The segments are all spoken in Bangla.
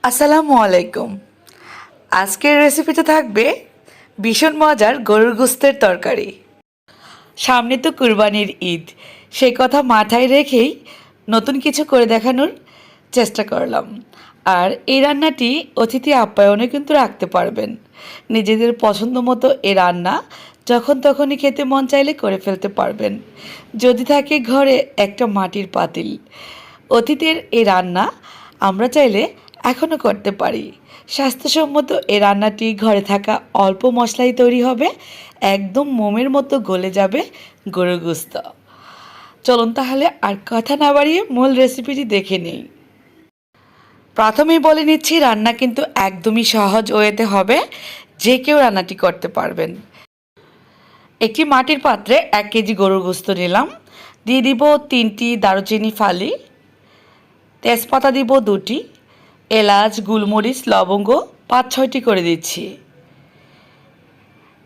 আসসালামু আলাইকুম। আজকের রেসিপিতে থাকবে ভীষণ মজার গরুর গোশতের তরকারি। সামনে তো কুরবানির ঈদ, সেই কথা মাথায় রেখেই নতুন কিছু করে দেখানোর চেষ্টা করলাম। আর এই রান্নাটি অতিথি আপ্যায়নে কিন্তু রাখতে পারবেন। নিজেদের পছন্দ মতো এই রান্না যখন তখনই খেতে মন চাইলে করে ফেলতে পারবেন। যদি থাকে ঘরে একটা মাটির পাতিল, অতীতের এই রান্না আমরা চাইলে এখনও করতে পারি। স্বাস্থ্যসম্মত এই রান্নাটি ঘরে থাকা অল্প মশলাই তৈরি হবে, একদম মোমের মতো গলে যাবে গরুর গোশত। চলুন তাহলে আর কথা না বাড়িয়ে মূল রেসিপিটি দেখে নিই। প্রথমেই বলে নিচ্ছি, রান্না কিন্তু একদমই সহজ ওয়েতে হবে, যে কেউ রান্নাটি করতে পারবেন। একটি মাটির পাত্রে 1 কেজি গরুর গোশত নিলাম। দিয়ে দিব 3টি দারুচিনি ফালি, তেজপাতা দিব 2টি, এলাচ, গোলমরিচ, লবঙ্গ 5-6টি করে দিচ্ছি।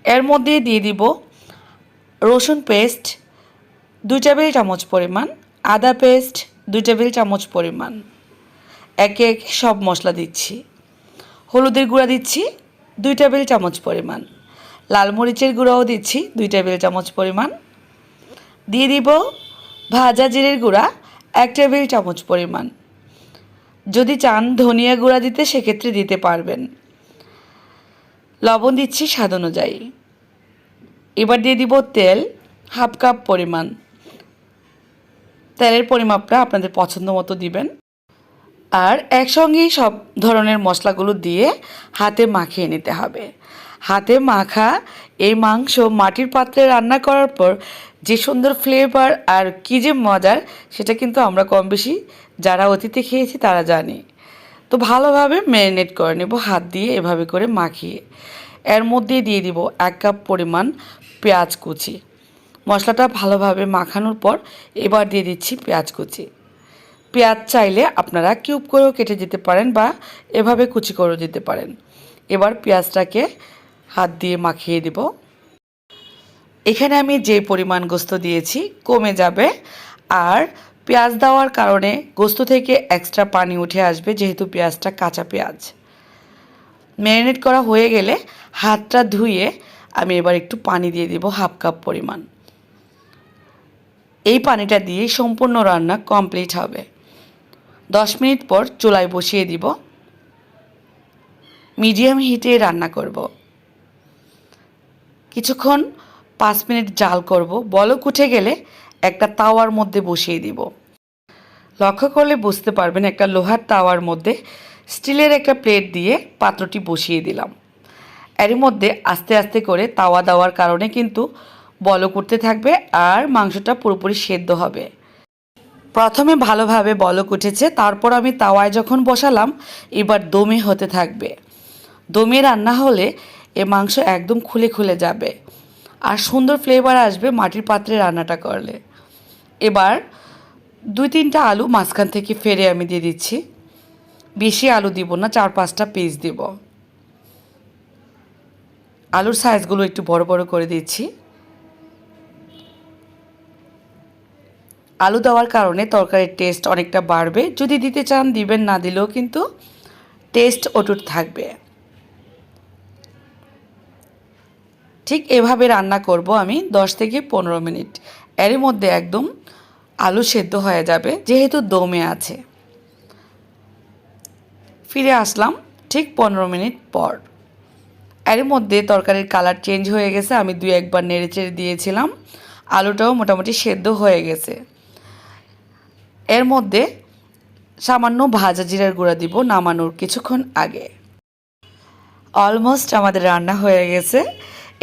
এর মধ্যে দিয়ে দিব রসুন পেস্ট 2 টেবিল চামচ পরিমাণ, আদা পেস্ট 2 টেবিল চামচ পরিমাণ। একে একে সব মশলা দিচ্ছি। হলুদের গুঁড়া দিচ্ছি 2 টেবিল চামচ পরিমাণ, লাল মরিচের গুঁড়াও দিচ্ছি 2 টেবিল চামচ পরিমাণ। দিয়ে দিব ভাজা জিরের গুঁড়া 1 টেবিল চামচ পরিমাণ। যদি চান ধনিয়া গুঁড়া দিতে সেক্ষেত্রে দিতে পারবেন। লবণ দিচ্ছি স্বাদ অনুযায়ী। এবার দিয়ে দিব তেল 1/2 কাপ পরিমাণ। তেলের পরিমাপটা আপনাদের পছন্দ মতো দিবেন। আর একসঙ্গেই সব ধরনের মশলাগুলো দিয়ে হাতে মাখিয়ে নিতে হবে। হাতে মাখা এই মাংস মাটির পাত্রে রান্না করার পর যে সুন্দর ফ্লেভার আর কী যে মজার, সেটা কিন্তু আমরা কম বেশি যারা অতিথি খেয়েছি তারা জানি। তো ভালোভাবে ম্যারিনেট করে নেব হাত দিয়ে এভাবে করে মাখিয়ে। এর মধ্যে দিয়ে দিব 1 কাপ পরিমাণ পেঁয়াজ কুচি। মশলাটা ভালোভাবে মাখানোর পর এবার দিয়ে দিচ্ছি পেঁয়াজ কুচি। পেঁয়াজ চাইলে আপনারা কিউব করেও কেটে দিতে পারেন বা এভাবে কুচি করেও দিতে পারেন। এবার পেঁয়াজটাকে হাত দিয়ে মাখিয়ে দেব। এখানে আমি যে পরিমাণ গোশত দিয়েছি কমে যাবে, আর পেঁয়াজ দেওয়ার কারণে গোশত থেকে এক্সট্রা পানি উঠে আসবে, যেহেতু পেঁয়াজটা কাঁচা পেঁয়াজ। ম্যারিনেট করা হয়ে গেলে হাতটা ধুয়ে আমি এবার একটু পানি দিয়ে দিব 1/2 কাপ পরিমাণ। এই পানিটা দিয়ে সম্পূর্ণ রান্না কমপ্লিট হবে। 10 মিনিট পর চুলায় বসিয়ে দিব। মিডিয়াম হিটে রান্না করব। কিছুক্ষণ 5 মিনিট জাল করব। বলক উঠে গেলে একটা তাওয়ার মধ্যে বসিয়ে দিব। লক্ষ্য করলে বুঝতে পারবেন, একটা লোহার তাওয়ার মধ্যে স্টিলের একটা প্লেট দিয়ে পাত্রটি বসিয়ে দিলাম। এর মধ্যে আস্তে আস্তে করে তাওয়া দেওয়ার কারণে কিন্তু বলক উঠতে থাকবে আর মাংসটা পুরোপুরি সেদ্ধ হবে। প্রথমে ভালোভাবে বলক উঠেছে, তারপর আমি তাওয়ায় যখন বসালাম এবার দমে হতে থাকবে। দমে রান্না হলে এ মাংস একদম খুলে খুলে যাবে আর সুন্দর ফ্লেভার আসবে মাটির পাত্রে রান্নাটা করলে। এবার 2-3টা আলু মাঝখান থেকে ফেরে আমি দিয়ে দিচ্ছি। বেশি আলু দিব না, 4-5টা পিস দিব। আলুর সাইজগুলো একটু বড় বড় করে দিচ্ছি। আলু দেওয়ার কারণে তরকারির টেস্ট অনেকটা বাড়বে। যদি দিতে চান দিবেন, না দিলেও কিন্তু টেস্ট অটুট থাকবে। ঠিক এভাবে রান্না করব আমি 10 থেকে 15 মিনিট। এর মধ্যে একদম আলু সেদ্ধ হয়ে যাবে, যেহেতু দমে আছে। ফিরে আসলাম ঠিক 15 মিনিট পর। এর মধ্যে তরকারির কালার চেঞ্জ হয়ে গেছে। আমি 2-1 বার নেড়েচেড়ে দিয়েছিলাম। আলুটাও মোটামুটি সেদ্ধ হয়ে গেছে। এর মধ্যে সামান্য ভাজা জিরার গুঁড়া দিব নামানোর কিছুক্ষণ আগে। অলমোস্ট আমাদের রান্না হয়ে গেছে।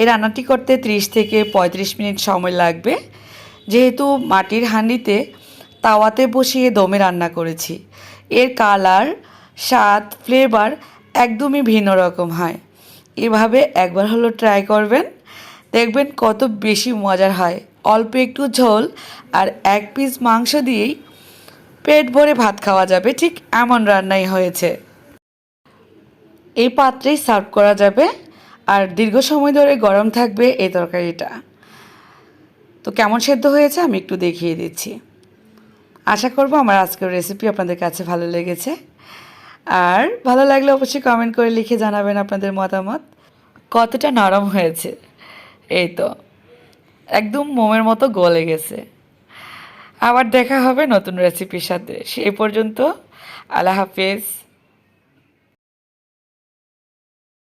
এই রান্নাটি করতে 30 থেকে 35 মিনিট সময় লাগবে। যেহেতু মাটির হাঁডিতে তাওয়াতে বসিয়ে দমে রান্না করেছি, এর কালার, স্বাদ, ফ্লেভার একদমই ভিন্ন রকম হয়। এভাবে একবার হলো ট্রাই করবেন, দেখবেন কত বেশি মজার হয়। অল্প একটু ঝোল আর 1 পিস মাংস দিয়েই পেট ভরে ভাত খাওয়া যাবে, ঠিক এমন রান্নাই হয়েছে। এই পাত্রেই সার্ভ করা যাবে আর দীর্ঘ সময় ধরে গরম থাকবে এই তরকারিটা। তো কেমন সেদ্ধ হয়েছে আমি একটু দেখিয়ে দিচ্ছি। আশা করব আমার আজকের রেসিপি আপনাদের কাছে ভালো লেগেছে। আর ভালো লাগলে অবশ্যই কমেন্ট করে লিখে জানাবেন আপনাদের মতামত কতটা নরম হয়েছে। এই তো একদম মোমের মতো গলে গেছে। আবার দেখা হবে নতুন রেসিপির সাথে। সেই পর্যন্ত আল্লাহ হাফেজ।